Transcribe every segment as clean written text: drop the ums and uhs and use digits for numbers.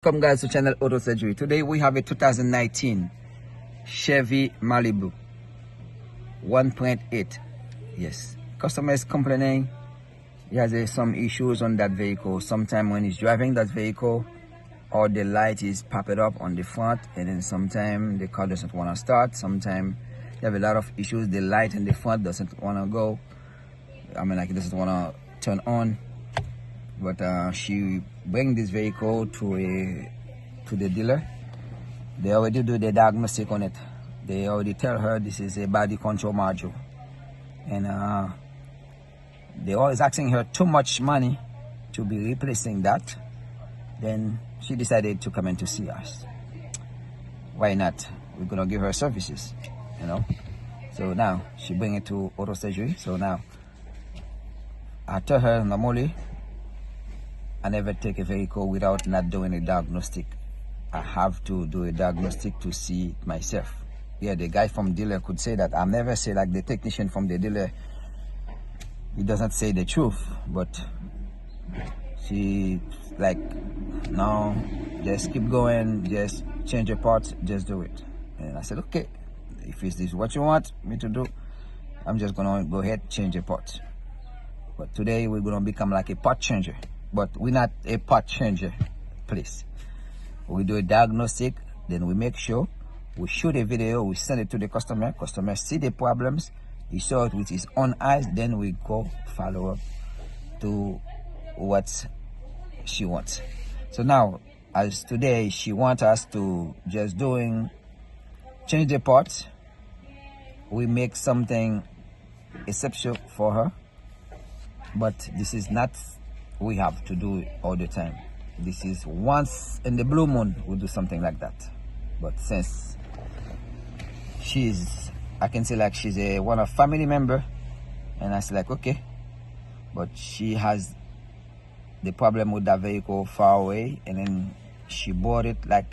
Welcome guys to channel Auto Surgery. Today we have a 2019 Chevy Malibu 1.8. Yes, customer is complaining he has some issues on that vehicle. Sometime when he's driving that vehicle, or the light is popped up on the front, and then sometime the car doesn't want to start. Sometime you have a lot of issues. The light in the front doesn't want to go. Like it doesn't want to turn on. But she bring this vehicle to the dealer. They already do the diagnostic on it. They already tell her this is a body control module, and they always asking her too much money to be replacing that. Then she decided to come in to see us. Why not? We're gonna give her services, you know. So now she bring it to Auto Surgery. So now I tell her normally I never take a vehicle without not doing a diagnostic. I have to do a diagnostic to see it myself. Yeah, the guy from dealer could say that. I never say like the technician from the dealer. He doesn't say the truth, but she like, no, just keep going, just change your parts, just do it. And I said, okay, if this is what you want me to do, I'm just gonna go ahead, change your parts. But today we're gonna become like a part changer. But we're not a part changer, please. We do a diagnostic, then we make sure we shoot a video, we send it to the customer. Customer see the problems, he saw it with his own eyes, then we go follow up to what she wants. So now, as today she wants us to just change the parts. We make something exceptional for her, but this is not we have to do it all the time. This is once in the blue moon we do something like that. But since I can say like she's one of family member, and I say like, okay, but she has the problem with that vehicle far away, and then she bought it like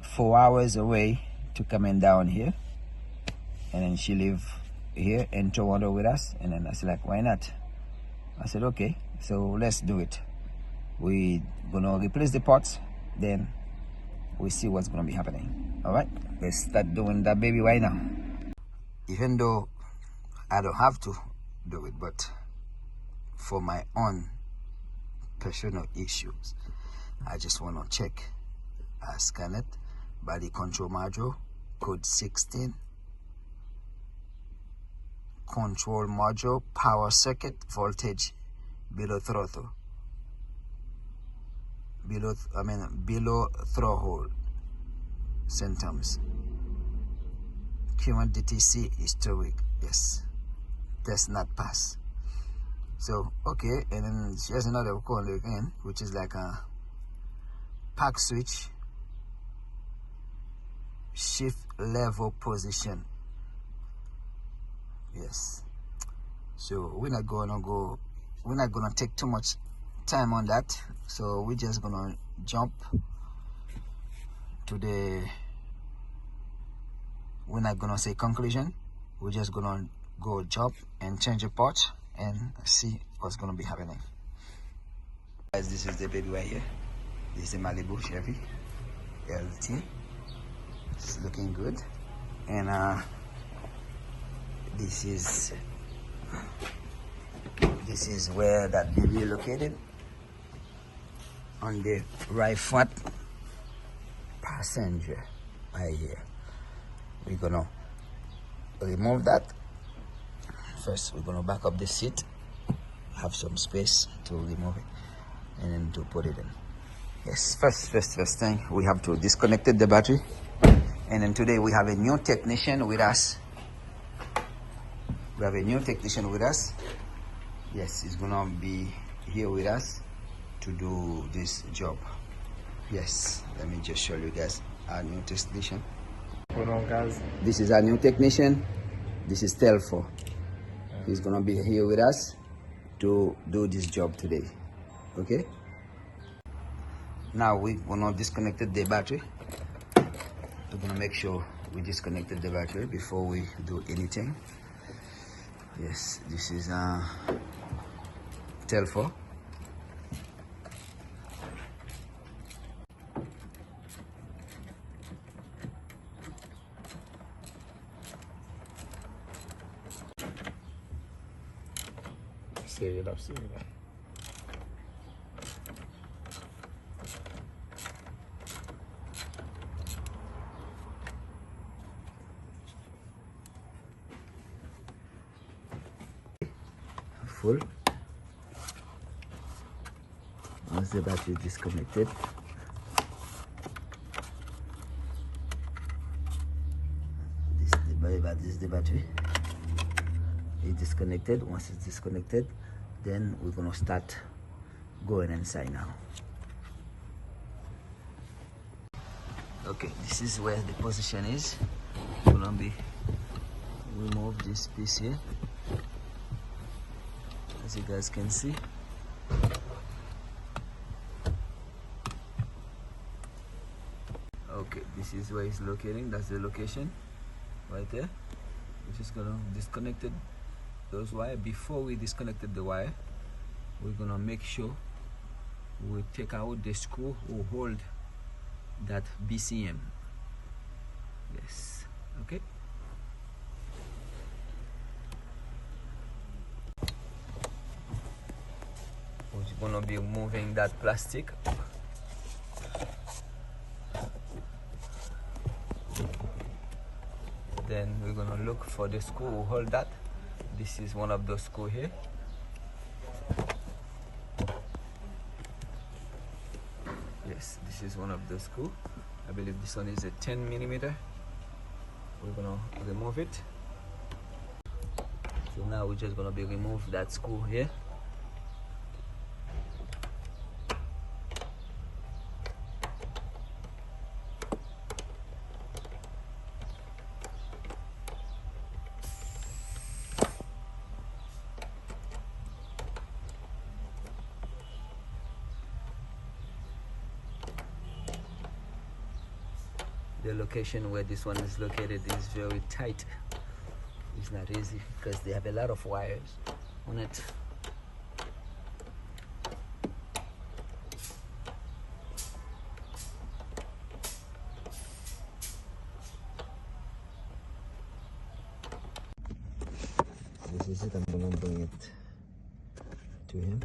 4 hours away to coming down here, and then she live here in Toronto with us. And then I said like, why not? I said okay, so let's do it. We gonna replace the parts, then we see what's gonna be happening. All right, let's start doing that baby right now. Even though I don't have to do it, but for my own personal issues, I just want to check. I scan it, body control module, code 16, control module, power circuit, voltage below throttle, below threshold symptoms. Current DTC historic, yes, test not pass. So okay, and then she has another call again, which is like a pack switch, shift level position. Yes. So we're not gonna take too much time on that. So we're just gonna jump to we're not gonna say conclusion. We're just gonna go jump and change the part and see what's gonna be happening. Guys, this is the baby right here. This is the Malibu Chevy LT. It's looking good. And this is where that baby is located, on the right front passenger right here. We're gonna remove that. First we're gonna back up the seat, have some space to remove it, and then to put it in. Yes, first thing, we have to disconnect the battery. And then today we have a new technician with us. Yes, he's gonna be here with us to do this job. Yes, let me just show you guys our new technician. Hold on, guys. This is our new technician. This is Telfo. He's gonna be here with us to do this job today. Okay, now we're gonna disconnect the battery. We're gonna make sure we disconnected the battery before we do anything. Yes, this is Telfo. Save it up, save it up. Full. Once the battery is disconnected, this is the battery. It's disconnected. Once it's disconnected, then we're gonna start going inside now. Okay, this is where the position is. We're gonna be remove this piece here, as you guys can see. Okay, this is where it's locating. That's the location right there. We're just gonna disconnect those wires. Before we disconnected the wire, we're gonna make sure we take out the screw who hold that BCM. Yes. Okay. We're gonna be removing that plastic. Then we're gonna look for the screw who hold that. This is one of those screws here. Yes, this is one of the screws. I believe this one is a 10 millimeter. We're gonna remove it. So now we're just gonna be remove that screw here. The location where this one is located is very tight. It's not easy because they have a lot of wires on it. This is it. I'm gonna bring it to him.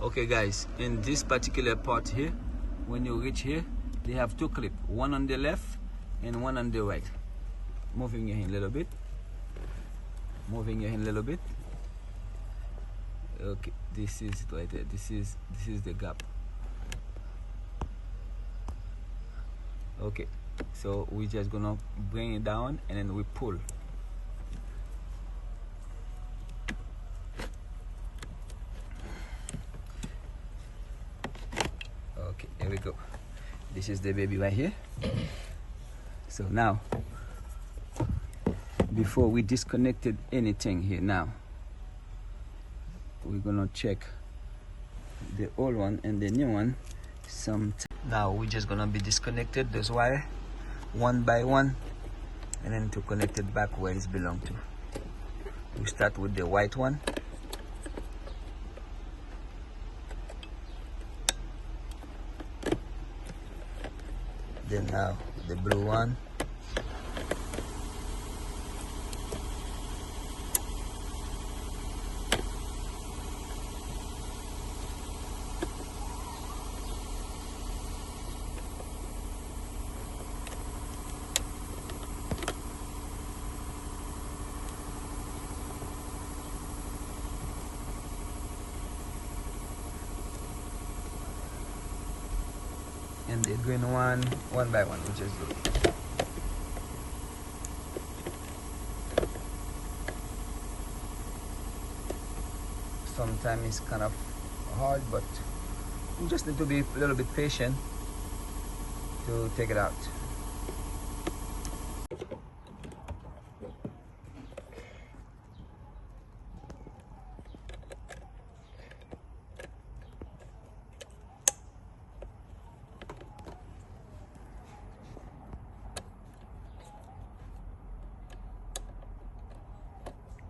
Okay guys, in this particular part here, when you reach here, they have two clips, one on the left and one on the right. Moving your hand a little bit. Moving your hand a little bit. Okay, this is it right there. This is the gap. Okay, so we're just gonna bring it down and then we pull. Okay, here we go. This is the baby right here. So now, before we disconnected anything here, now we're gonna check the old one and the new one. Now we're just gonna be disconnected this wire one by one, and then to connect it back where it belongs to. We start with the white one. Then now the blue one. And the green one by one, which is good. Sometimes it's kind of hard, but you just need to be a little bit patient to take it out.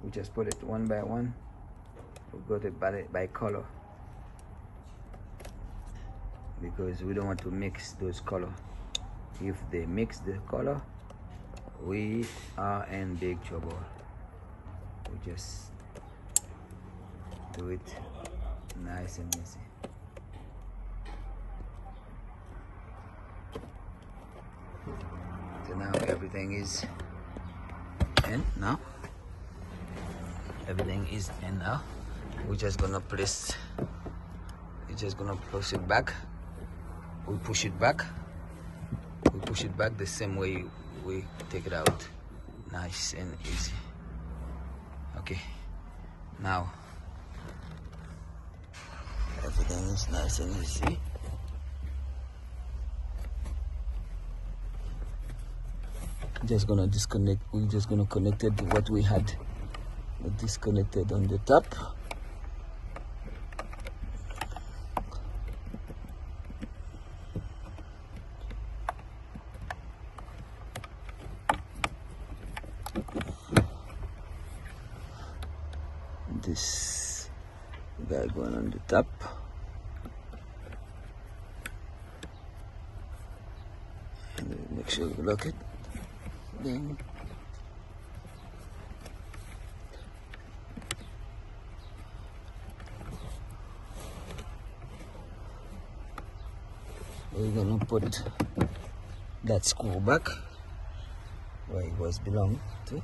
We just put it one by one. We'll go to by color, because we don't want to mix those color. If they mix the color, we are in big trouble. We just do it nice and easy. So now everything is in now. Everything is in now. We're just gonna push it back. We push it back. We push it back the same way we take it out. Nice and easy. Okay. Now everything is nice and easy. Just gonna disconnect. We're just gonna connect it to what we had disconnected on the top. This guy going on the top. And make sure you lock it. Then we're gonna put that screw back where it was belong to.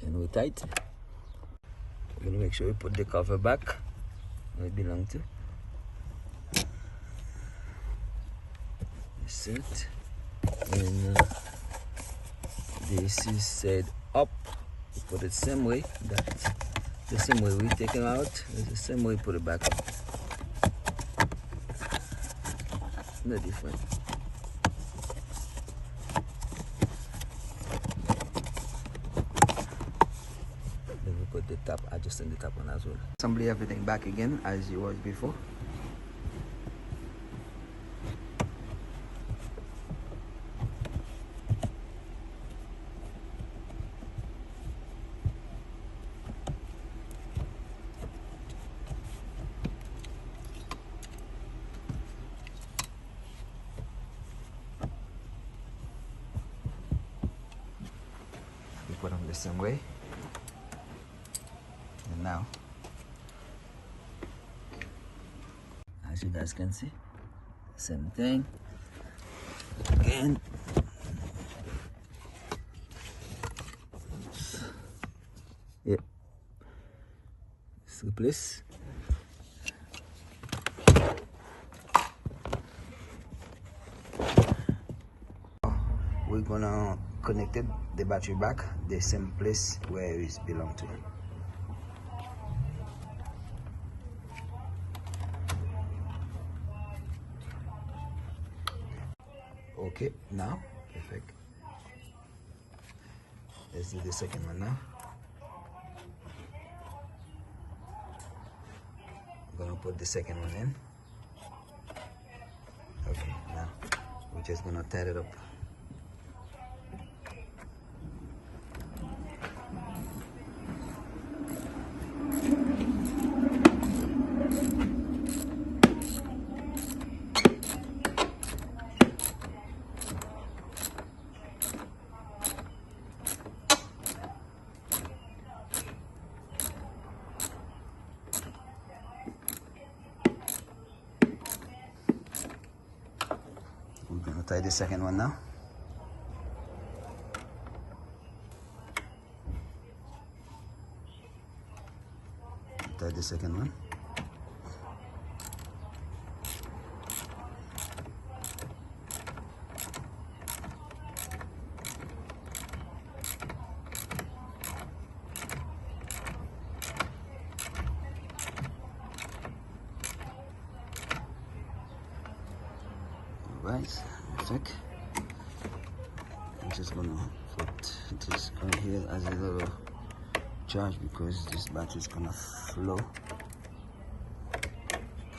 And we tight. We're gonna make sure we put the cover back where it belongs to. That's it. And this is set up. We put it the same way. That's the same way we take it out. It's the same way we put it back up. No different. Put the top, adjusting the top one as well. Assembly everything back again as it was before. We put them the same way. And now, as you guys can see, same thing again. Yep, so place. We're gonna connect the battery back the same place where it belongs to. Okay, now, perfect. Let's do the second one now. I'm gonna put the second one in. Okay, now we're just gonna tie it up. We're gonna tie the second one now. Tie the second one. guys. Check. I'm just gonna put this right here as a little charge because this battery is gonna flow.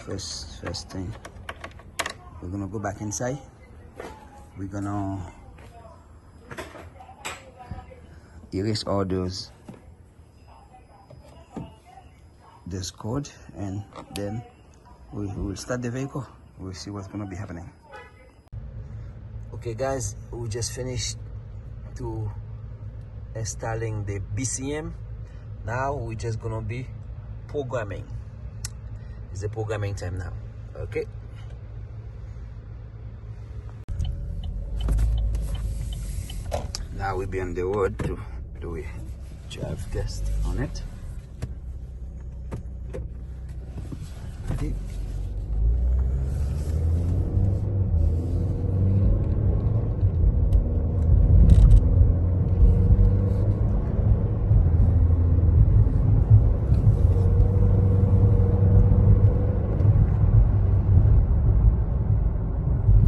First thing, we're gonna go back inside. We're gonna erase all this code, and then we will start the vehicle. We'll see what's gonna be happening. Okay guys, we just finished to installing the BCM. Now we're just gonna be programming. It's the programming time now. Okay. Now we'll be on the road to do a drive test on it. Okay.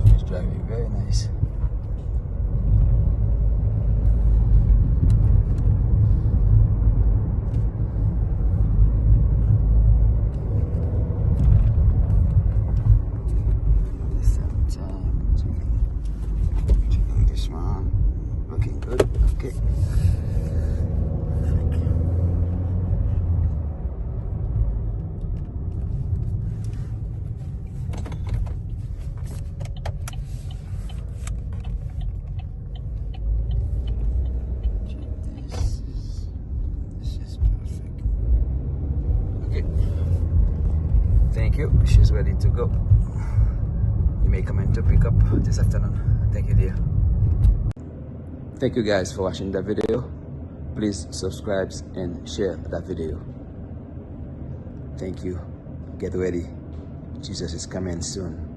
She's driving very nice. Looking good. Okay. This is perfect. Okay. Thank you. She's ready to go. You may come in to pick up this afternoon. Thank you, dear. Thank you guys for watching the video. Please subscribe and share that video. Thank you. Get ready. Jesus is coming soon.